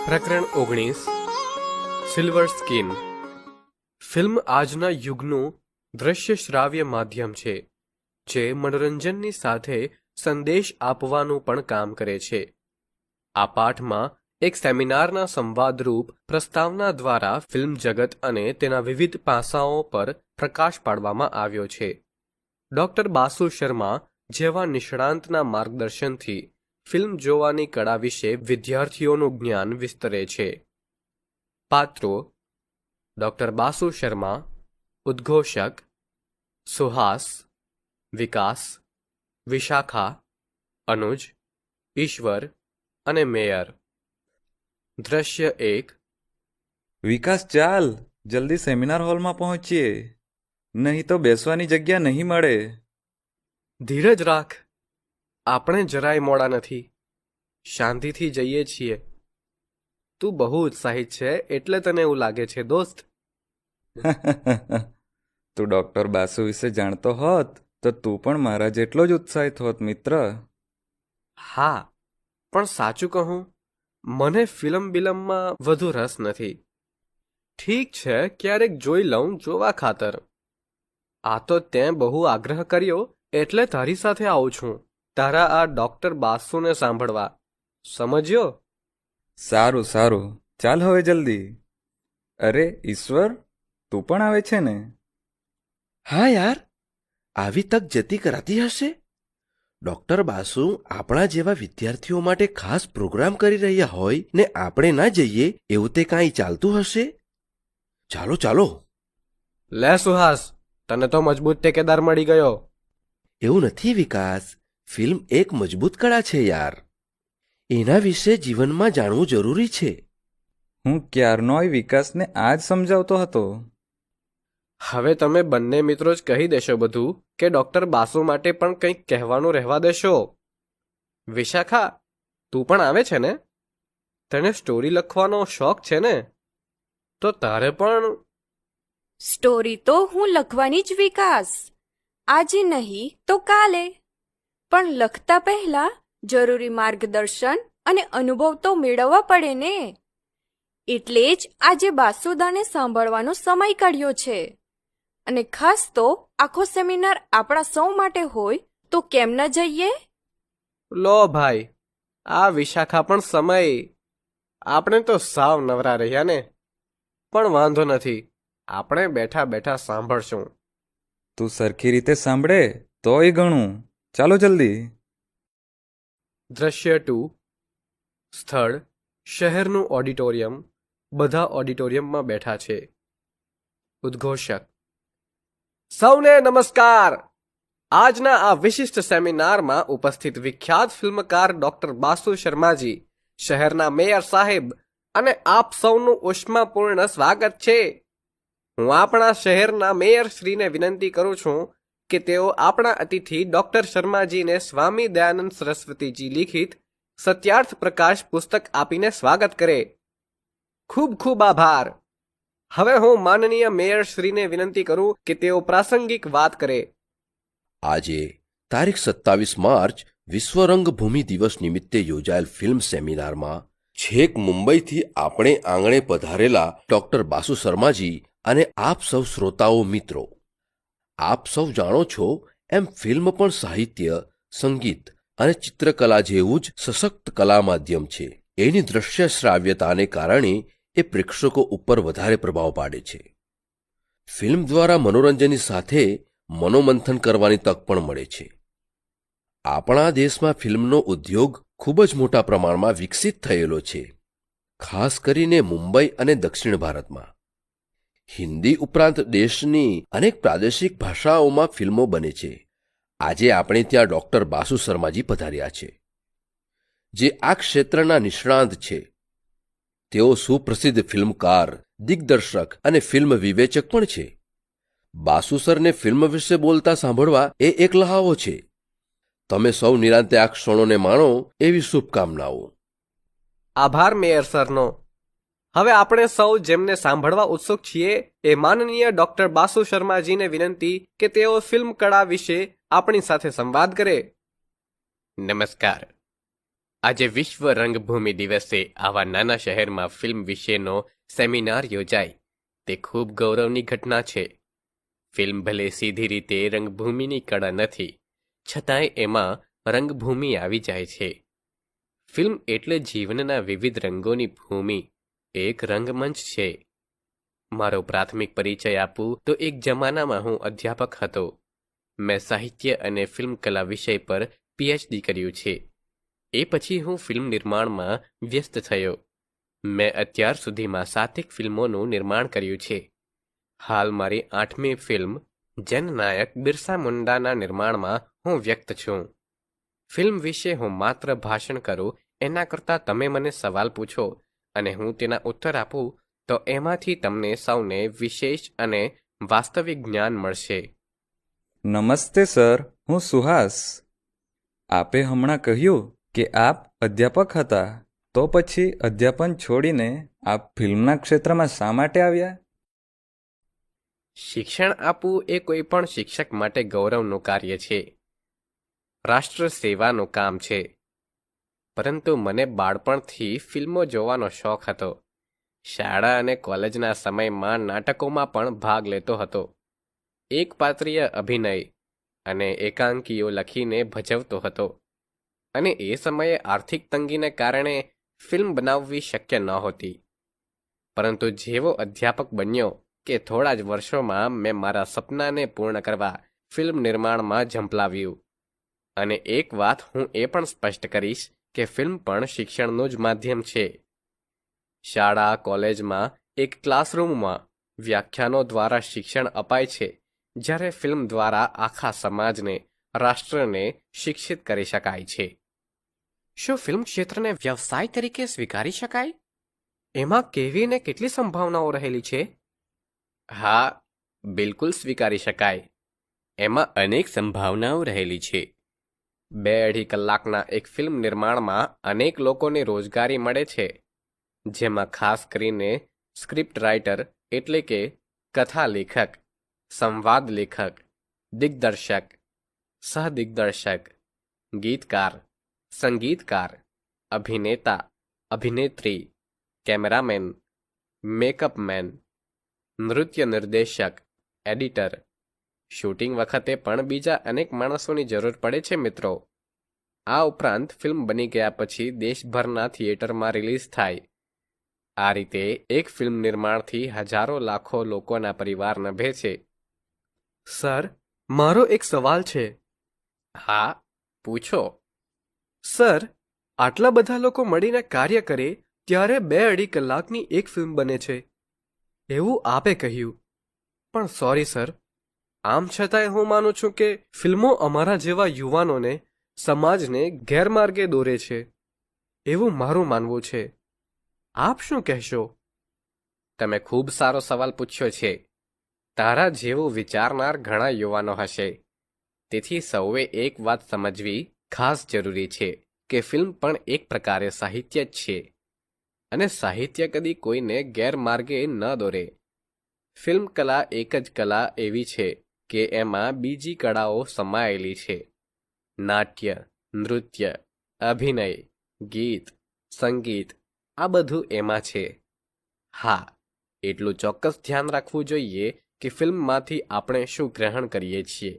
પ્રકરણ 19 silver skin. Film આજના યુગનું દ્રશ્ય શ્રાવ્ય માધ્યમ છે જે મનોરંજનની સાથે સંદેશ આપવાનું પણ કામ કરે છે. આ પાઠમાં એક સેમિનારના સંવાદરૂપ પ્રસ્તાવના દ્વારા ફિલ્મ જગત અને તેના વિવિધ પાસાઓ પર પ્રકાશ પાડવામાં આવ્યો છે. ડોક્ટર બાસુ શર્મા જેવા નિષ્ણાંતના માર્ગદર્શનથી ફિલ્મ જોવાની કળા વિશે વિદ્યાર્થીઓનું જ્ઞાન વિસ્તરે છે. પાત્રો: ડોક્ટર બાસુ શર્મા, ઉદ્ઘોષક સુહાસ, વિકાસ, વિશાખા, અનુજ, ઈશ્વર અને મેયર. દ્રશ્ય 1. વિકાસ, ચાલ જલ્દી સેમિનાર હોલમાં પહોંચીએ, નહીં તો બેસવાની જગ્યા નહીં મળે. ધીરજ રાખ, આપણે જરાય મોડા નથી, શાંતિથી જઈએ છીએ. તું બહુ ઉત્સાહિત છે એટલે તને એવું લાગે છે દોસ્ત. તું ડોક્ટર બાસુ વિશે જાણતો હોત તો તું પણ મારા જેટલો જ ઉત્સાહિત હોત મિત્ર. હા, પણ સાચું કહું, મને ફિલ્મમાં વધુ રસ નથી. ઠીક છે, ક્યારેક જોઈ લઉં જોવા ખાતર. આ તો તેં બહુ આગ્રહ કર્યો એટલે તારી સાથે આવું છું, તારા આ ડોક્ટર બાસુને સાંભળવા. સમજ્યો? સારું સારું, ચાલ હવે જલ્દી. અરે ઈશ્વર, તું પણ આવે છે ને? હા યાર, આવી તક જતી કરાતી હશે. ડોક્ટર બાસુ આપણા જેવા વિદ્યાર્થીઓ માટે ખાસ પ્રોગ્રામ કરી રહ્યા હોય ને આપણે ના જઈએ એવું તે કાંઈ ચાલતું હશે? ચાલો ચાલો. લે સુહાસ, તને તો મજબૂત ટેકેદાર મળી ગયો. એવું નથી વિકાસ, ફિલ્મ એક મજબૂત કળા છે યાર. એના વિશે જીવનમાં જાણવું જરૂરી છે. હું ક્યારનોય વિકાસને આ જ સમજાવતો હતો. હવે તમે બંને મિત્રો જ કહી દેશો બધું કે ડોક્ટર બાસુ માટે પણ કંઈક કહેવાનું રહેવા દેશો. વિશાખા, તું પણ આવે છે ને? તને સ્ટોરી લખવાનો શોખ છે ને? તો તારે પણ. સ્ટોરી તો હું લખવાની જ વિકાસ, આજે નહીં તો કાલે. પણ લખતા પહેલા જરૂરી માર્ગદર્શન અને અનુભવ તો મેળવવા પડે ને. એટલે જ આજે બાસુદાને સાંભળવાનો સમય કાઢ્યો છે. અને ખાસ તો આખો સેમિનાર આપણા સૌ માટે હોય તો કેમ ન જઈએ? લો ભાઈ, આ વિશાખા પણ સમય. આપણે તો સાવ નવરા રહ્યા ને. પણ વાંધો નથી, આપણે બેઠા બેઠા સાંભળશું. તું સરખી રીતે સાંભળે તોય ઘણું. ચાલો જલ્દી. દ્રશ્ય 2. સ્થળ: શહેરનું ઓડિટોરિયમ. બધા ઓડિટોરિયમમાં બેઠા છે. ઉદ્ઘોષક: સૌને નમસ્કાર. આજના આ વિશિષ્ટ સેમિનારમાં ઉપસ્થિત વિખ્યાત ફિલ્મકાર ડોક્ટર બાસુ શર્માજી, શહેરના મેયર સાહેબ અને આપ સૌનું ઉષ્માપૂર્ણ સ્વાગત છે. હું આપણા શહેરના મેયર શ્રીને વિનંતી કરું છું કે તેઓ આપણા અતિથિ ડોક્ટર શર્માજીને સ્વામી દયાનંદ સરસ્વતીજી લિખિત સત્યાર્થ પ્રકાશ પુસ્તક આપીને સ્વાગત કરે. ખૂબ ખૂબ આભાર. હવે હું માનનીય મેયર શ્રીને વિનંતી કરું કે તેઓ પ્રાસંગિક વાત કરે. આજે તારીખ 27 માર્ચ વિશ્વ રંગભૂમિ દિવસ નિમિત્તે યોજાયેલ ફિલ્મ સેમિનારમાં છેક મુંબઈથી આપણે આંગણે પધારેલા ડોક્ટર બાસુ શર્માજી અને આપ સૌ શ્રોતાઓ મિત્રો, આપ સૌ જાણો છો એમ ફિલ્મ પણ સાહિત્ય, સંગીત અને ચિત્રકલા જેવું જ સશક્ત કલા માધ્યમ છે. એની દ્રશ્ય શ્રાવ્યતાને કારણે એ પ્રેક્ષકો ઉપર વધારે પ્રભાવ પાડે છે. ફિલ્મ દ્વારા મનોરંજનની સાથે મનોમંથન કરવાની તક પણ મળે છે. આપણા દેશમાં ફિલ્મનો ઉદ્યોગ ખૂબ જ મોટા પ્રમાણમાં વિકસિત થયેલો છે, ખાસ કરીને મુંબઈ અને દક્ષિણ ભારતમાં. હિન્દી ઉપરાંત દેશની અનેક પ્રાદેશિક ભાષાઓમાં ફિલ્મો બને છે. આજે આપણે ત્યાં ડોક્ટર બાસુ શર્માજી પધાર્યા છે, જે આ ક્ષેત્રના નિષ્ણાંત છે. તેઓ સુપ્રસિદ્ધ ફિલ્મકાર, દિગ્દર્શક અને ફિલ્મ વિવેચક પણ છે. બાસુ સરને ફિલ્મ વિશે બોલતા સાંભળવા એ એક લહાવો છે. તમે સૌ નિરાંતે આ ક્ષણોને માણો એવી શુભકામનાઓ. આભાર મેયર સરનો. હવે આપણે સૌ જેમને સાંભળવા ઉત્સુક છીએ એ માનનીય ડોક્ટર બાસુ શર્માજીને વિનંતી કે તેઓ ફિલ્મ કળા વિશે આપણી સાથે સંવાદ કરે. નમસ્કાર. આજે વિશ્વ રંગભૂમિ દિવસે આવા નાના શહેરમાં ફિલ્મ વિશેનો સેમિનાર યોજાય તે ખૂબ ગૌરવની ઘટના છે. ફિલ્મ ભલે સીધી રીતે રંગભૂમિની કળા નથી, છતાંય એમાં રંગભૂમિ આવી જાય છે. ફિલ્મ એટલે જીવનના વિવિધ રંગોની ભૂમિ, એક રંગમંચ છે. મારો પ્રાથમિક પરિચય આપું તો એક જમાનામાં હું અધ્યાપક હતો. મેં સાહિત્ય અને ફિલ્મ કલા વિષય પર પીએચડી કર્યું છે. એ પછી હું ફિલ્મ નિર્માણમાં વ્યસ્ત થયો. મેં અત્યાર સુધીમાં 7 ફિલ્મોનું નિર્માણ કર્યું છે. હાલ મારી 8મી ફિલ્મ જનનાયક બિરસા મુંડાના નિર્માણમાં હું વ્યક્ત છું. ફિલ્મ વિશે હું માત્ર ભાષણ કરું એના કરતાં તમે મને સવાલ પૂછો અને હું તેના ઉત્તર આપું તો એમાંથી તમને સૌને વિશેષ અને વાસ્તવિક જ્ઞાન મળશે. નમસ્તે સર, હું સુહાસ. આપે હમણાં કહ્યું કે આપ અધ્યાપક હતા, તો પછી અધ્યાપન છોડીને આપ ફિલ્મના ક્ષેત્રમાં શા માટે આવ્યા? શિક્ષણ આપવું એ કોઈ પણ શિક્ષક માટે ગૌરવનું કાર્ય છે. રાષ્ટ્ર સેવાનું કામ છે. પરંતુ મને બાળપણથી ફિલ્મો જોવાનો શોખ હતો. શાળા અને કોલેજના સમયમાં નાટકોમાં પણ ભાગ લેતો હતો. એક પાત્રીય અભિનય અને એકાંકીઓ લખીને ભજવતો હતો. અને એ સમયે આર્થિક તંગીને કારણે ફિલ્મ બનાવવી શક્ય નહોતી. પરંતુ જેવો અધ્યાપક બન્યો કે થોડા જ વર્ષોમાં મેં મારા સપનાને પૂર્ણ કરવા ફિલ્મ નિર્માણમાં ઝંપલાવ્યું. અને એક વાત હું એ પણ સ્પષ્ટ કરીશ કે ફિલ્મ પણ શિક્ષણનું જ માધ્યમ છે. શાળા કોલેજમાં એક ક્લાસરૂમમાં વ્યાખ્યાનો દ્વારા શિક્ષણ અપાય છે, જ્યારે ફિલ્મ દ્વારા આખા સમાજને, રાષ્ટ્રને શિક્ષિત કરી શકાય છે. શું ફિલ્મ ક્ષેત્રને વ્યવસાય તરીકે સ્વીકારી શકાય? એમાં કેવી ને કેટલી સંભાવનાઓ રહેલી છે? હા, બિલકુલ સ્વીકારી શકાય. એમાં અનેક સંભાવનાઓ રહેલી છે. 2-2.5 કલાકના એક ફિલ્મ નિર્માણમાં અનેક લોકોને રોજગારી મળે છે, જેમાં ખાસ કરીને સ્ક્રિપ્ટ રાઇટર એટલે કે કથા લેખક, સંવાદ લેખક, દિગ્દર્શક, સહદિગ્દર્શક, ગીતકાર, સંગીતકાર, અભિનેતા, અભિનેત્રી, કેમેરામેન, મેકઅપમેન, નૃત્ય નિર્દેશક, એડિટર. શૂટિંગ વખતે પણ બીજા અનેક માણસોની જરૂર પડે છે મિત્રો. આ ઉપરાંત ફિલ્મ બની ગયા પછી દેશભરના થિયેટરમાં રિલીઝ થાય. આ રીતે એક ફિલ્મ નિર્માણથી હજારો લાખો લોકોના પરિવાર નભે છે. સર, મારો એક સવાલ છે. હા, પૂછો. સર, આટલા બધા લોકો મળીને કાર્ય કરે ત્યારે 2-2.5 કલાકની એક ફિલ્મ બને છે એવું આપે કહ્યું. પણ સોરી સર, આમ છતાંય હું માનું છું કે ફિલ્મો અમારા જેવા યુવાનોને, સમાજને ગેરમાર્ગે દોરે છે એવું મારું માનવું છે. આપ શું કહેશો? તમે ખૂબ સારો સવાલ પૂછ્યો છે. તારા જેવું વિચારનાર ઘણા યુવાનો હશે. તેથી સૌએ એક વાત સમજવી ખાસ જરૂરી છે કે ફિલ્મ પણ એક પ્રકારે સાહિત્ય જ છે. અને સાહિત્ય કદી કોઈને ગેરમાર્ગે ન દોરે. ફિલ્મ કલા એક જ કલા એવી છે કે એમાં બીજી કળાઓ સમાયેલી છે. નાટ્ય, નૃત્ય, અભિનય, ગીત, સંગીત, આ બધું એમાં છે. હા, એટલું ચોક્કસ ધ્યાન રાખવું જોઈએ કે ફિલ્મમાંથી આપણે શું ગ્રહણ કરીએ છીએ.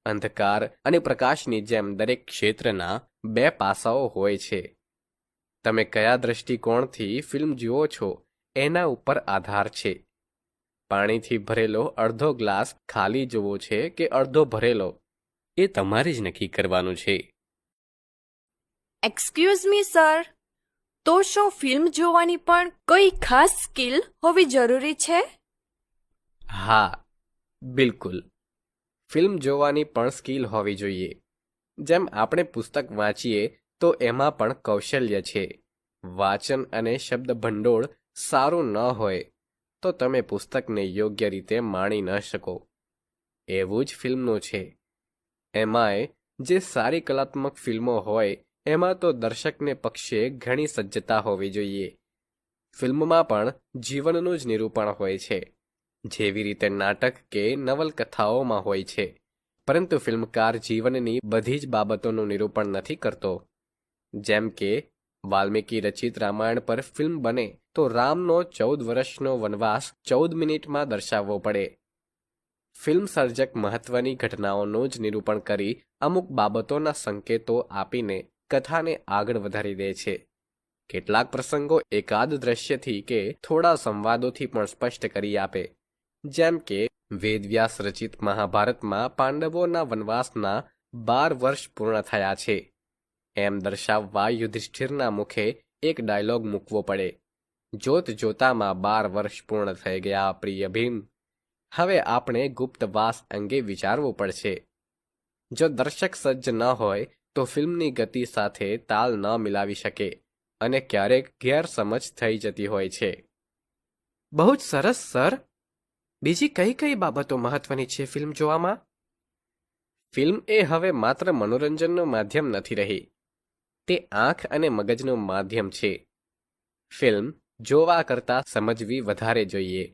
અંધકાર અને પ્રકાશની જેમ દરેક ક્ષેત્રના 2 પાસાઓ હોય છે. તમે કયા દૃષ્ટિકોણથી ફિલ્મ જુઓ છો એના ઉપર આધાર છે. પાણીથી ભરેલો અડધો ગ્લાસ ખાલી જોવો છે કે અડધો ભરેલો, એ તમારે જ નક્કી કરવાનું છે. એક્સક્યુઝ મી સર, તો શું ફિલ્મ જોવાની પણ કોઈ ખાસ સ્કિલ હોવી જરૂરી છે? હા, બિલકુલ. ફિલ્મ જોવાની પણ સ્કિલ હોવી જોઈએ. જેમ આપણે પુસ્તક વાંચીએ તો એમાં પણ કૌશલ્ય છે. વાચન અને શબ્દ ભંડોળ સારું ન હોય તો તમે પુસ્તકને યોગ્ય રીતે માણી ન શકો. એવું જ ફિલ્મનું છે. એમાંય જે સારી કલાત્મક ફિલ્મો હોય એમાં તો દર્શકને પક્ષે ઘણી સજ્જતા હોવી જોઈએ. ફિલ્મમાં પણ જીવનનું જ નિરૂપણ હોય છે, જેવી રીતે નાટક કે નવલકથાઓમાં હોય છે. પરંતુ ફિલ્મકાર જીવનની બધી જ બાબતોનું નિરૂપણ નથી કરતો. જેમ કે વાલ્મીકી રચિત રામાયણ પર ફિલ્મ બને તો રામનો 14 વર્ષનો વનવાસ 14 મિનિટમાં દર્શાવવો પડે. ફિલ્મ સર્જક મહત્વની ઘટનાઓનું જ નિરૂપણ કરી અમુક બાબતોના સંકેતો આપીને કથાને આગળ વધારી દે છે. કેટલાક પ્રસંગો એકાદ દ્રશ્યથી કે થોડા સંવાદોથી પણ સ્પષ્ટ કરી આપે. જેમ કે વેદવ્યાસ રચિત મહાભારતમાં પાંડવોના વનવાસના 12 વર્ષ પૂર્ણ થયા છે એમ દર્શાવવા યુધિષ્ઠિરના મુખે એક ડાયલોગ મૂકવો પડે. જોત જોતામાં 12 વર્ષ પૂર્ણ થઈ ગયા પ્રિય ભીમ. હવે આપણે ગુપ્તવાસ અંગે વિચારવું પડશે. જો દર્શક સજ્જ ન હોય તો ફિલ્મની ગતિ સાથે તાલ ન મિલાવી શકે અને ક્યારેક ગેરસમજ થઈ જતી હોય છે. બહુ જ સરસ સર. બીજી કઈ કઈ બાબતો મહત્વની છે ફિલ્મ જોવામાં? ફિલ્મ એ હવે માત્ર મનોરંજનનું માધ્યમ નથી રહી. તે આંખ અને મગજનું માધ્યમ છે. ફિલ્મ જોવા કરતાં સમજવી વધારે જોઈએ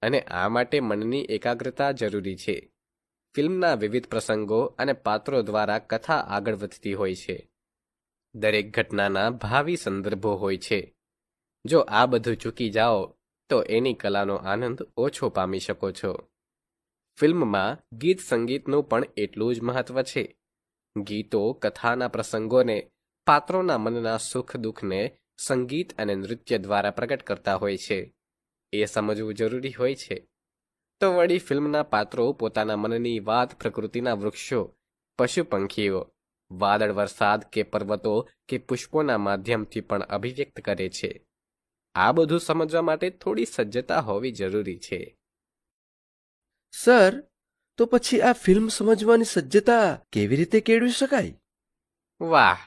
અને આ માટે મનની એકાગ્રતા જરૂરી છે. ફિલ્મના વિવિધ પ્રસંગો અને પાત્રો દ્વારા કથા આગળ વધતી હોય છે. દરેક ઘટનાના ભાવિ સંદર્ભો હોય છે. જો આ બધું ચૂકી જાઓ તો એની કલાનો આનંદ ઓછો પામી શકો છો. ફિલ્મમાં ગીત સંગીતનું પણ એટલું જ મહત્વ છે. ગીતો કથાના પ્રસંગોને, પાત્રોના મનના સુખ દુઃખને સંગીત અને નૃત્ય દ્વારા પ્રગટ કરતા હોય છે. એ સમજવું જરૂરી હોય છે. તો વળી ફિલ્મના પાત્રો પોતાના મનની વાત પ્રકૃતિના વૃક્ષો, પશુ પંખીઓ, વાદળ વરસાદ કે પર્વતો કે પુષ્પોના માધ્યમથી પણ અભિવ્યક્ત કરે છે. આ બધું સમજવા માટે થોડી સજ્જતા હોવી જરૂરી છે. સર, તો પછી આ ફિલ્મ સમજવાની સજ્જતા કેવી રીતે કેળવી શકાય? વાહ,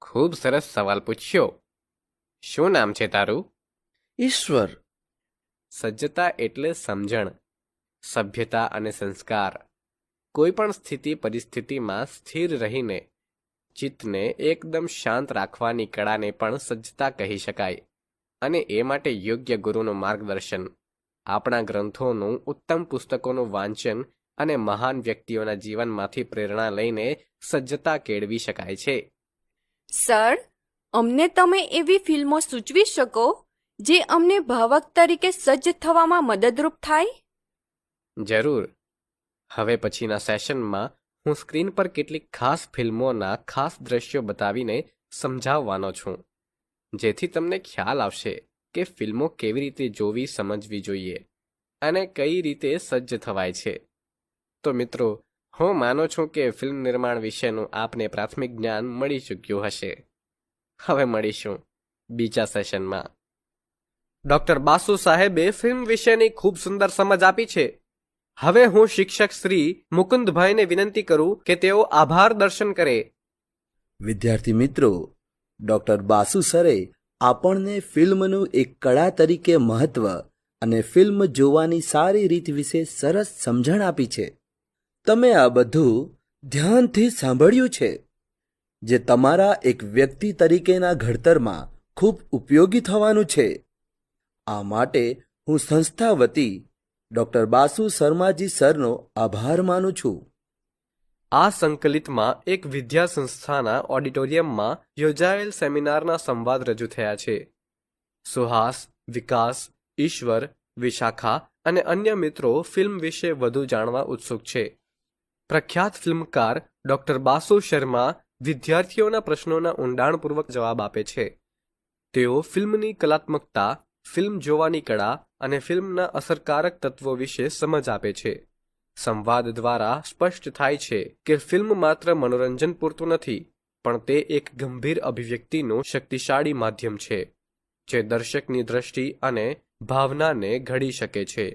ખૂબ સરસ સવાલ પૂછ્યો. શું નામ છે તારું? ઈશ્વર. સજ્જતા એટલે સમજણ, સભ્યતા અને સંસ્કાર. કોઈ પણ સ્થિતિ પરિસ્થિતિમાં સ્થિર રહીને ચિત્તને એકદમ શાંત રાખવાની કળાને પણ સજ્જતા કહી શકાય. અને એ માટે યોગ્ય ગુરુનું માર્ગદર્શન, આપણા ગ્રંથોનું, ઉત્તમ પુસ્તકોનું વાંચન અને મહાન વ્યક્તિઓના જીવનમાંથી પ્રેરણા લઈને સજ્જતા કેળવી શકાય છે. સર, અમને તમે એવી ફિલ્મો સૂચવી શકો જે અમને ભાવક તરીકે સજ્જ થવામાં મદદરૂપ થાય? જરૂર. હવે પછીના સેશનમાં હું સ્ક્રીન પર કેટલીક ખાસ ફિલ્મોના ખાસ દ્રશ્યો બતાવીને સમજાવવાનો છું, જેથી તમને ખ્યાલ આવશે કે ફિલ્મો કેવી રીતે જોવી, સમજવી જોઈએ અને કઈ રીતે સજ્જ થવાય છે. તો મિત્રો, હું માનું છું કે ફિલ્મ નિર્માણ વિશેનું આપને પ્રાથમિક જ્ઞાન મળી ચૂક્યું હશે. હવે મળીશું બીજા સેશનમાં. ડોક્ટર બાસુ સાહેબે ફિલ્મ વિશેની ખૂબ સુંદર સમજ આપી છે. હવે હું શિક્ષક શ્રી મુકુંદભાઈને વિનંતી કરું કે તેઓ આભાર દર્શન કરે. વિદ્યાર્થી મિત્રો, ડૉક્ટર બાસુ સરે આપણને ફિલ્મનું એક કળા તરીકે મહત્વ અને ફિલ્મ જોવાની સારી રીત વિશે સરસ સમજણ આપી છે. તમે આ બધું ધ્યાનથી સાંભળ્યું છે, જે તમારા એક વ્યક્તિ તરીકેના ઘડતરમાં ખૂબ ઉપયોગી થવાનું છે. આ માટે હું સંસ્થા વતી ડૉક્ટર બાસુ શર્માજી સરનો આભાર માનું છું. આ સંકલિતમાં એક વિદ્યા સંસ્થાના ઓડિટોરિયમમાં યોજાયેલ સેમિનારના સંવાદ રજૂ થયા છે. સુહાસ, વિકાસ, ઈશ્વર, વિશાખા અને અન્ય મિત્રો ફિલ્મ વિશે વધુ જાણવા ઉત્સુક છે. પ્રખ્યાત ફિલ્મકાર ડોક્ટર બાસુ શર્મા વિદ્યાર્થીઓના પ્રશ્નોના ઊંડાણપૂર્વક જવાબ આપે છે. તેઓ ફિલ્મની કલાત્મકતા, ફિલ્મ જોવાની કળા અને ફિલ્મના અસરકારક તત્વો વિશે સમજ આપે છે. સંવાદ દ્વારા સ્પષ્ટ થાય છે કે ફિલ્મ માત્ર મનોરંજન પૂરતું નથી, પણ તે એક ગંભીર અભિવ્યક્તિનું શક્તિશાળી માધ્યમ છે, જે દર્શકની દ્રષ્ટિ અને ભાવનાને ઘડી શકે છે.